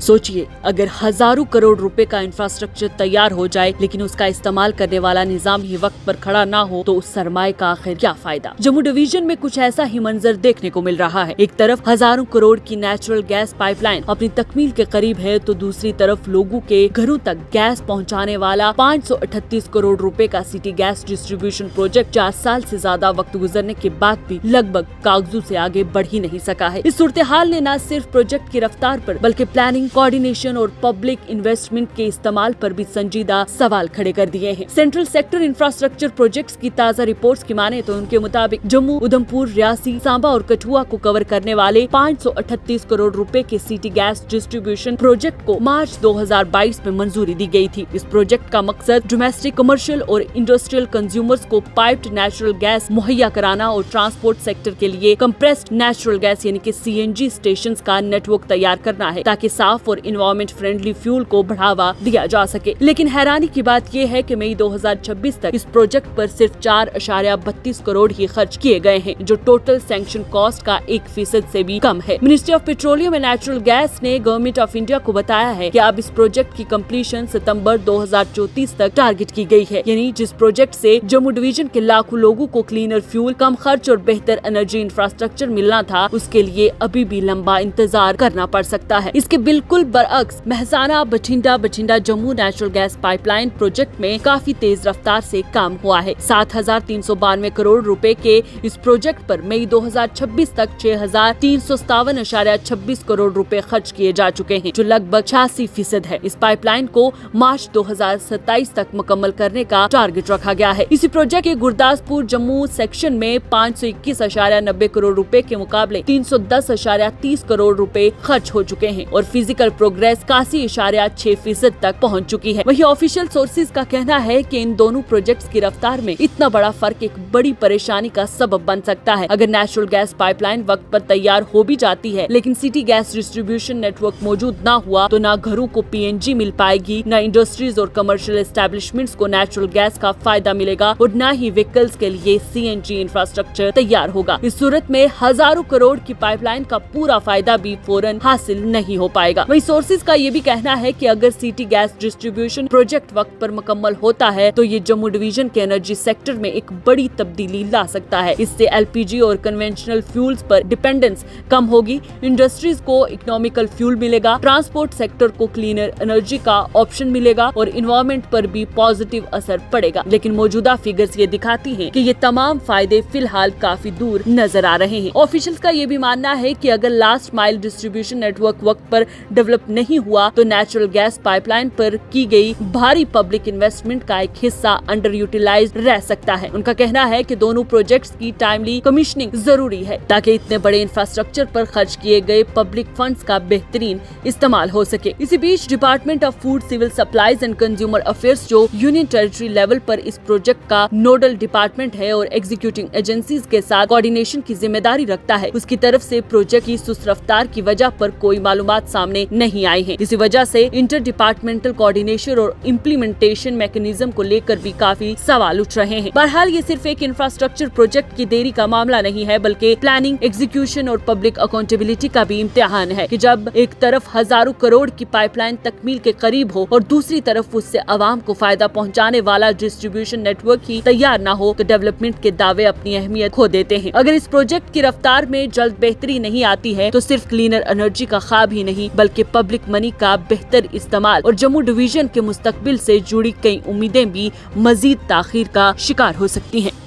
सोचिए, अगर हजारों करोड़ रुपए का इंफ्रास्ट्रक्चर तैयार हो जाए लेकिन उसका इस्तेमाल करने वाला निजाम ही वक्त पर खड़ा ना हो तो उस सरमाए का आखिर क्या फायदा। जम्मू डिवीजन में कुछ ऐसा ही मंजर देखने को मिल रहा है। एक तरफ हजारों करोड़ की नेचुरल गैस पाइपलाइन अपनी तकमील के करीब है तो दूसरी तरफ लोगों के घरों तक गैस पहुंचाने वाला 538 करोड़ रुपए का सिटी गैस डिस्ट्रीब्यूशन प्रोजेक्ट 4 साल से ज्यादा वक्त गुजरने के बाद भी लगभग कागजों से आगे बढ़ ही नहीं सका है। इस सूरत हाल ने न सिर्फ प्रोजेक्ट की रफ्तार पर बल्कि प्लानिंग, कोऑर्डिनेशन और पब्लिक इन्वेस्टमेंट के इस्तेमाल पर भी संजीदा सवाल खड़े कर दिए हैं। सेंट्रल सेक्टर इंफ्रास्ट्रक्चर प्रोजेक्ट्स की ताज़ा रिपोर्ट्स की माने तो उनके मुताबिक जम्मू, उधमपुर, रियासी, सांबा और कठुआ को कवर करने वाले 538 करोड़ रुपए के सिटी गैस डिस्ट्रीब्यूशन प्रोजेक्ट को मार्च 2022 में मंजूरी दी गई थी। इस प्रोजेक्ट का मकसद डोमेस्टिक, कमर्शियल और इंडस्ट्रियल कंज्यूमर्स को पाइप्ड नेचुरल गैस मुहैया कराना और ट्रांसपोर्ट सेक्टर के लिए कंप्रेस्ड नेचुरल गैस यानी कि CNG स्टेशन का नेटवर्क तैयार करना है ताकि साफ और इन्वायरमेंट फ्रेंडली फ्यूल को बढ़ावा दिया जा सके। लेकिन हैरानी की बात यह है कि मई 2026 तक इस प्रोजेक्ट पर सिर्फ 4.32 करोड़ ही खर्च किए गए हैं, जो टोटल सैंक्शन कॉस्ट का 1% से भी कम है। Ministry of petroleum and natural gas ने गवर्नमेंट ऑफ इंडिया को बताया है कि अब इस प्रोजेक्ट की कंप्लीशन सितंबर 2034 तक टारगेट की गई है। यानी जिस प्रोजेक्ट से जम्मू डिवीजन के लाखों लोगों को क्लीनर फ्यूल, कम खर्च और बेहतर एनर्जी इंफ्रास्ट्रक्चर मिलना था, उसके लिए अभी भी लंबा इंतजार करना पड़ सकता है। इसके बिल्कुल बरअक्स Mehsana Bathinda Jammu natural gas pipeline project में काफी तेज रफ्तार से काम हुआ है। 7,392 करोड़ रुपए के इस प्रोजेक्ट पर मई 2026 तक 6,357.26 करोड़ रुपए खर्च किए जा चुके हैं, जो लगभग 86% है। इस पाइपलाइन को मार्च 2027 तक मुकम्मल करने का टारगेट रखा गया है। इसी प्रोजेक्ट के गुरदासपुर जम्मू सेक्शन में 521.90 करोड़ रुपए के मुकाबले 310.30 करोड़ रुपए खर्च हो चुके हैं और फिजिकल प्रोग्रेस 81.6% तक पहुंच चुकी है। वहीं ऑफिशियल सोर्सेज का कहना है कि इन दोनों प्रोजेक्ट्स की रफ्तार में इतना बड़ा फर्क एक बड़ी परेशानी का सबब बन सकता है। अगर नेचुरल गैस पाइपलाइन वक्त पर तैयार हो भी जाती है लेकिन सिटी गैस डिस्ट्रीब्यूशन नेटवर्क मौजूद ना हुआ तो ना घरों को PNG मिल पाएगी, न इंडस्ट्रीज और कमर्शियल एस्टेब्लिशमेंट्स को नेचुरल गैस का फायदा मिलेगा और न ही व्हीकल्स के लिए CNG इंफ्रास्ट्रक्चर तैयार होगा। इस सूरत में हजारों करोड़ की पाइपलाइन का पूरा फायदा भी फौरन हासिल नहीं हो पाएगा। वहीं सोर्सेज का ये भी कहना है कि अगर सिटी गैस डिस्ट्रीब्यूशन प्रोजेक्ट वक्त पर मुकम्मल होता है तो ये जम्मू डिवीजन के एनर्जी सेक्टर में एक बड़ी तब्दीली ला सकता है। इससे LPG और कन्वेंशनल फ्यूल्स पर डिपेंडेंस कम होगी, इंडस्ट्रीज को इकोनॉमिकल फ्यूल मिलेगा, ट्रांसपोर्ट सेक्टर को क्लीनर एनर्जी का ऑप्शन मिलेगा और इन्वायरमेंट पर भी पॉजिटिव असर पड़ेगा। लेकिन मौजूदा फिगर्स ये दिखाती हैं कि ये तमाम फायदे फिलहाल काफी दूर नजर आ रहे हैं। ऑफिशियल्स का ये भी मानना है कि अगर लास्ट माइल डिस्ट्रीब्यूशन नेटवर्क वक्त पर डेवलप नहीं हुआ तो नेचुरल गैस पाइपलाइन पर की गई भारी पब्लिक इन्वेस्टमेंट का एक हिस्सा अंडर यूटिलाइज्ड रह सकता है। उनका कहना है कि दोनों प्रोजेक्ट्स की टाइमली कमीशनिंग जरूरी है ताकि इतने बड़े इंफ्रास्ट्रक्चर पर खर्च किए गए पब्लिक फंड्स का बेहतरीन इस्तेमाल हो सके। इसी बीच department of food, civil supplies and consumer affairs, जो यूनियन टेरिटरी लेवल पर इस प्रोजेक्ट का नोडल डिपार्टमेंट है और एग्जीक्यूटिव एजेंसीज के साथ कोऑर्डिनेशन की जिम्मेदारी रखता है, उसकी तरफ से प्रोजेक्ट की सुस्त रफ्तार की वजह पर कोई मालूमात सामने नहीं आई है। इसी वजह से इंटर डिपार्टमेंटल कोऑर्डिनेशन और इम्प्लीमेंटेशन मैकेनिज्म को लेकर भी काफी सवाल उठ रहे हैं। बहरहाल ये सिर्फ एक इंफ्रास्ट्रक्चर प्रोजेक्ट की देरी का मामला नहीं है बल्कि प्लानिंग, एग्जीक्यूशन और पब्लिक अकाउंटेबिलिटी का भी इम्तिहान है कि जब एक तरफ हजारों करोड़ की पाइपलाइन तकमील के करीब हो और दूसरी तरफ उससे आवाम को फायदा पहुंचाने वाला डिस्ट्रीब्यूशन नेटवर्क ही तैयार न हो तो डेवलपमेंट के दावे अपनी अहमियत खो देते हैं। अगर इस प्रोजेक्ट की रफ्तार में जल्द बेहतरी नहीं आती है तो सिर्फ क्लीनर एनर्जी का ख्वाब ही नहीं बल्कि पब्लिक मनी का बेहतर इस्तेमाल और जम्मू डिवीजन के मुस्तकबिल से जुड़ी कई उम्मीदें भी मजीद ताखीर का शिकार हो सकती हैं।